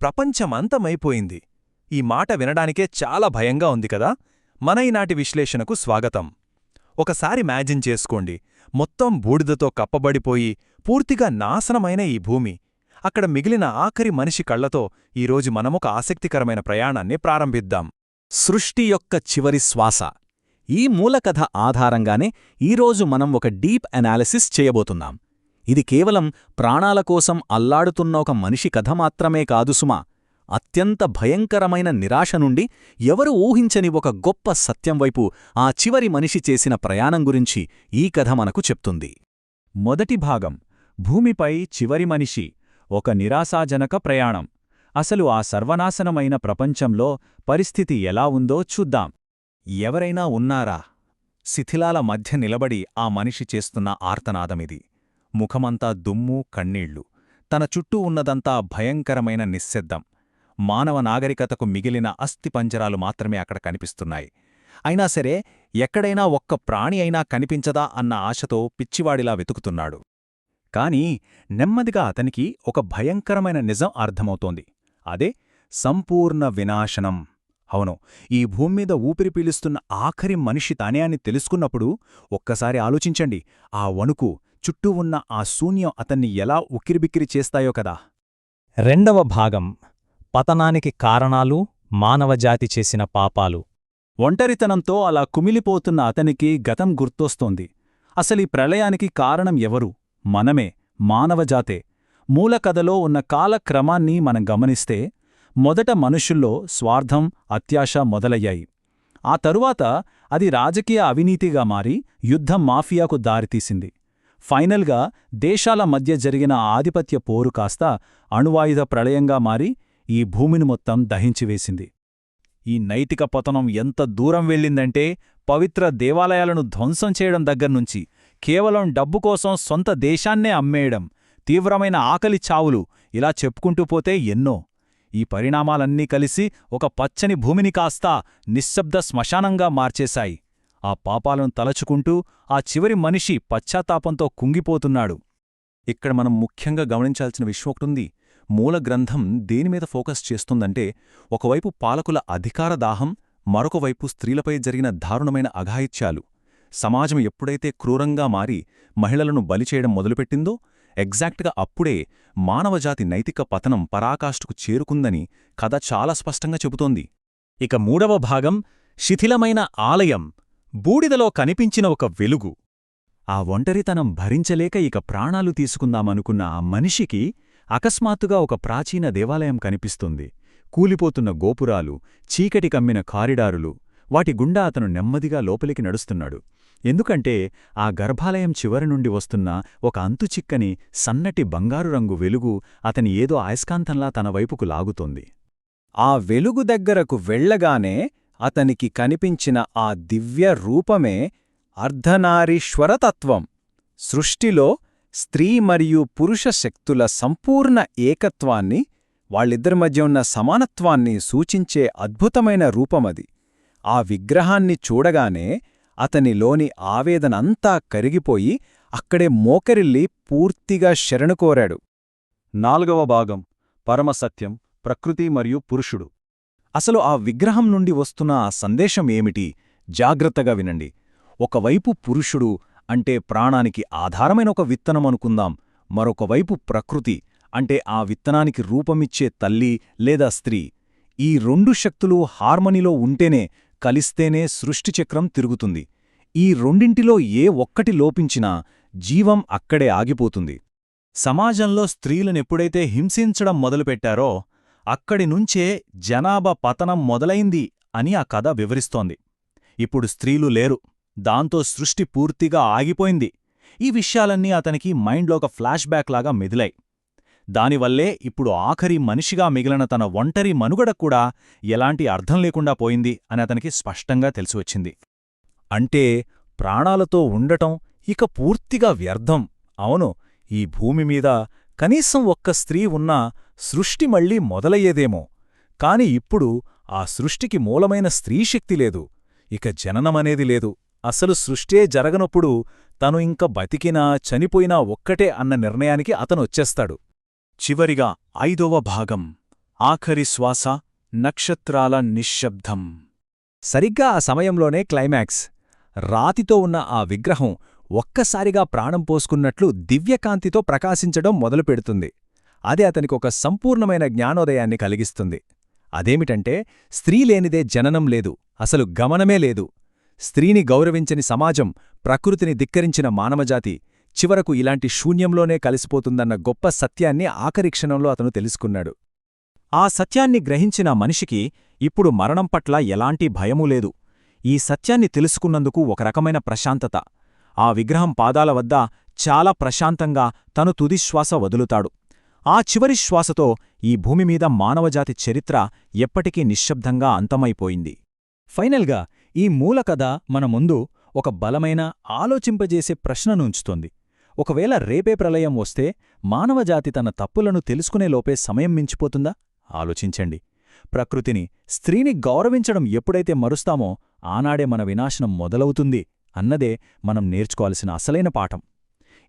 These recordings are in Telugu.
ప్రపంచమంతమైపోయింది. ఈ మాట వినడానికే చాలా భయంగా ఉంది కదా. మన ఈనాటి విశ్లేషణకు స్వాగతం. ఒకసారి మ్యాజిన్ చేసుకోండి, మొత్తం బూడిదతో కప్పబడిపోయి పూర్తిగా నాశనమైన ఈ భూమి. అక్కడ మిగిలిన ఆఖరి మనిషి కళ్లతో ఈరోజు మనమొక ఆసక్తికరమైన ప్రయాణాన్ని ప్రారంభిద్దాం. సృష్టి యొక్క చివరి శ్వాస. ఈ మూలకథ ఆధారంగానే ఈరోజు మనం ఒక డీప్ అనాలిసిస్ చేయబోతున్నాం. ఇది కేవలం ప్రాణాల కోసం అల్లాడుతున్న ఒక మనిషి కథ మాత్రమే కాదు సుమా. అత్యంత భయంకరమైన నిరాశ నుండి ఎవరు ఊహించని ఒక గొప్ప సత్యం వైపు ఆ చివరి మనిషి చేసిన ప్రయాణం గురించి ఈ కథ మనకు చెప్తుంది. మొదటి భాగం, భూమిపై చివరి మనిషి, ఒక నిరాశాజనక ప్రయాణం. అసలు ఆ సర్వనాశనమైన ప్రపంచంలో పరిస్థితి ఎలా ఉందో చూద్దాం. ఎవరైనా ఉన్నారా? శిథిలాల మధ్య నిలబడి ఆ మనిషి చేస్తున్న ఆర్తనాదమిది. ముఖమంతా దుమ్ము, కన్నీళ్లు. తన చుట్టూ ఉన్నదంతా భయంకరమైన నిశ్శబ్దం. మానవ నాగరికతకు మిగిలిన అస్థిపంజరాలు మాత్రమే అక్కడ కనిపిస్తున్నాయి. అయినా సరే, ఎక్కడైనా ఒక్క ప్రాణి అయినా కనిపించదా అన్న ఆశతో పిచ్చివాడిలా వెతుకుతున్నాడు. కాని నెమ్మదిగా అతనికి ఒక భయంకరమైన నిజం అర్థమవుతోంది. అదే సంపూర్ణ వినాశనం. అవును, ఈ భూమ్మీద ఊపిరి పీలుస్తున్న ఆఖరి మనిషి తానే అని తెలుసుకున్నప్పుడు ఒక్కసారి ఆలోచించండి. ఆ వణుకు, చుట్టూ ఉన్న ఆ శూన్యం అతన్ని ఎలా ఉక్కిరిబిక్కిరి చేస్తాయో కదా. రెండవ భాగం, పతనానికి కారణాలు, మానవజాతి చేసిన పాపాలు. ఒంటరితనంతో అలా కుమిలిపోతున్న అతనికి గతం గుర్తొస్తోంది. అసలీ ప్రళయానికి కారణం ఎవరు? మనమే, మానవజాతే. మూలకథలో ఉన్న కాలక్రమాన్ని మనం గమనిస్తే మొదట మనుషుల్లో స్వార్థం, అత్యాశ మొదలయ్యాయి. ఆ తరువాత అది రాజకీయ అవినీతిగా మారి యుద్ధ మాఫియాకు దారితీసింది. ఫైనల్గా దేశాల మధ్య జరిగిన ఆధిపత్య పోరు కాస్త అణువాయుధ ప్రళయంగా మారి ఈ భూమిని మొత్తం దహించివేసింది. ఈ నైతిక పతనం ఎంత దూరం వెళ్ళిందంటే, పవిత్ర దేవాలయాలను ధ్వంసం చేయడం దగ్గర్నుంచి కేవలం డబ్బు కోసం సొంత దేశాన్నే అమ్మేయడం, తీవ్రమైన ఆకలి చావులు, ఇలా చెప్పుకుంటూ పోతే ఎన్నో. ఈ పరిణామాలన్నీ కలిసి ఒక పచ్చని భూమిని కాస్త నిశ్శబ్ద శ్మశానంగా మార్చేశాయి. ఆ పాపాలను తలచుకుంటూ ఆ చివరి మనిషి పశ్చాత్తాపంతో కుంగిపోతున్నాడు. ఇక్కడ మనం ముఖ్యంగా గమనించాల్సిన విషయం ఒకటుంది. మూల గ్రంథం దేనిమీద ఫోకస్ చేస్తుందంటే, ఒకవైపు పాలకుల అధికార దాహం, మరొకవైపు స్త్రీలపై జరిగిన దారుణమైన అఘాయిత్యాలు. సమాజం ఎప్పుడైతే క్రూరంగా మారి మహిళలను బలిచేయడం మొదలుపెట్టిందో, ఎగ్జాక్ట్గా అప్పుడే మానవజాతి నైతిక పతనం పరాకాష్ఠకు చేరుకుందని కథ చాలా స్పష్టంగా చెబుతోంది. ఇక మూడవ భాగం, శిథిలమైన ఆలయం, బూడిదలో కనిపించిన ఒక వెలుగు. ఆ ఒంటరితనం భరించలేక ఇక ప్రాణాలు తీసుకుందామనుకున్న ఆ మనిషికి అకస్మాత్తుగా ఒక ప్రాచీన దేవాలయం కనిపిస్తుంది. కూలిపోతున్న గోపురాలు, చీకటి కమ్మిన కారిడారులు, వాటి గుండా అతను నెమ్మదిగా లోపలికి నడుస్తున్నాడు. ఎందుకంటే ఆ గర్భాలయం చివరి నుండి వస్తున్న ఒక అంతుచిక్కని సన్నటి బంగారు రంగు వెలుగు అతని ఏదో అయస్కాంతంలా తన వైపుకు లాగుతోంది. ఆ వెలుగు దగ్గరకు వెళ్లగానే అతనికి కనిపించిన ఆ దివ్య రూపమే అర్ధనారీశ్వరతత్వం. సృష్టిలో స్త్రీ మరియు పురుష శక్తుల సంపూర్ణ ఏకత్వాన్ని, వాళ్ళిద్దరి మధ్య ఉన్న సమానత్వాన్ని సూచించే అద్భుతమైన రూపమది. ఆ విగ్రహాన్ని చూడగానే అతనిలోని ఆవేదనంతా కరిగిపోయి అక్కడే మోకరిల్లి పూర్తిగా శరణు కోరాడు. నాలుగవ భాగం, పరమసత్యం, ప్రకృతి మరియు పురుషుడు. అసలు ఆ విగ్రహం నుండి వస్తున్న ఆ సందేశం ఏమిటి? జాగ్రత్తగా వినండి. ఒకవైపు పురుషుడు అంటే ప్రాణానికి ఆధారమైన ఒక విత్తనం అనుకుందాం. మరొకవైపు ప్రకృతి అంటే ఆ విత్తనానికి రూపమిచ్చే తల్లి లేదా స్త్రీ. ఈ రెండు శక్తులు హార్మనీలో ఉంటేనే, కలిస్తేనే సృష్టిచక్రం తిరుగుతుంది. ఈ రెండింటిలో ఏ ఒక్కటి లోపించినా జీవం అక్కడే ఆగిపోతుంది. సమాజంలో స్త్రీలనెప్పుడైతే హింసించడం మొదలుపెట్టారో అక్కడి నుంచే జనాభా పతనం మొదలైంది అని ఆ కథ వివరిస్తోంది. ఇప్పుడు స్త్రీలు లేరు, దాంతో సృష్టి పూర్తిగా ఆగిపోయింది. ఈ విషయాలన్నీ అతనికి మైండ్లో ఒక ఫ్లాష్ బ్యాక్ లాగా మెదిలాయి. దానివల్లే ఇప్పుడు ఆఖరి మనిషిగా మిగిలిన తన ఒంటరి మనుగడ కూడా ఎలాంటి అర్థం లేకుండా పోయింది అని అతనికి స్పష్టంగా తెలిసివచ్చింది. అంటే ప్రాణాలతో ఉండటం ఇక పూర్తిగా వ్యర్థం. అవును, ఈ భూమిమీద కనీసం ఒక్క స్త్రీ ఉన్నా సృష్టి మళ్లీ మొదలయ్యేదేమో. కాని ఇప్పుడు ఆ సృష్టికి మూలమైన స్త్రీశక్తి లేదు, ఇక జననమనేది లేదు. అసలు సృష్టే జరగనప్పుడు తను ఇంక బతికినా చనిపోయినా ఒక్కటే అన్న నిర్ణయానికి అతనొచ్చేస్తాడు. చివరిగా ఐదవ భాగం, ఆఖరి శ్వాస, నక్షత్రాల నిశ్శబ్దం. సరిగ్గా ఆ సమయంలోనే క్లైమాక్స్. రాతితో ఉన్న ఆ విగ్రహం ఒక్కసారిగా ప్రాణం పోసుకున్నట్లు దివ్యకాంతితో ప్రకాశించడం మొదలుపెడుతుంది. అది అతనికొక సంపూర్ణమైన జ్ఞానోదయాన్ని కలిగిస్తుంది. అదేమిటంటే, స్త్రీ లేనిదే జననం లేదు, అసలు గమనమే లేదు. స్త్రీని గౌరవించని సమాజం, ప్రకృతిని ధిక్కరించిన మానవజాతి చివరకు ఇలాంటి శూన్యంలోనే కలిసిపోతుందన్న గొప్ప సత్యాన్ని ఆఖరి క్షణంలో అతను తెలుసుకున్నాడు. ఆ సత్యాన్ని గ్రహించిన మనిషికి ఇప్పుడు మరణం పట్ల ఎలాంటి భయమూ లేదు. ఈ సత్యాన్ని తెలుసుకున్నందుకు ఒక రకమైన ప్రశాంతత. ఆ విగ్రహం పాదాల వద్ద చాలా ప్రశాంతంగా తను తుదిశ్వాస వదులుతాడు. ఆ చివరి శ్వాసతో ఈ భూమిమీద మానవజాతి చరిత్ర ఎప్పటికీ నిశ్శబ్దంగా అంతమైపోయింది. ఫైనల్గా ఈ మూలకథ మన ముందు ఒక బలమైన ఆలోచింపజేసే ప్రశ్నను ఉంచుతోంది. ఒకవేళ రేపే ప్రళయం వస్తే మానవజాతి తన తప్పులను తెలుసుకునేలోపే సమయం మించిపోతుందా? ఆలోచించండి. ప్రకృతిని, స్త్రీని గౌరవించడం ఎప్పుడైతే మరుస్తామో ఆనాడే మన వినాశనం మొదలవుతుంది అన్నదే మనం నేర్చుకోవాల్సిన అసలైన పాఠం.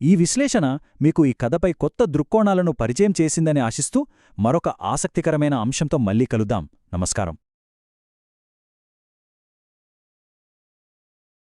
ఈ విశ్లేషణ మీకు ఈ కథపై కొత్త దృక్కోణాలను పరిచయం చేసిందని ఆశిస్తూ మరొక ఆసక్తికరమైన అంశంతో మళ్ళీ కలుద్దాం. నమస్కారం.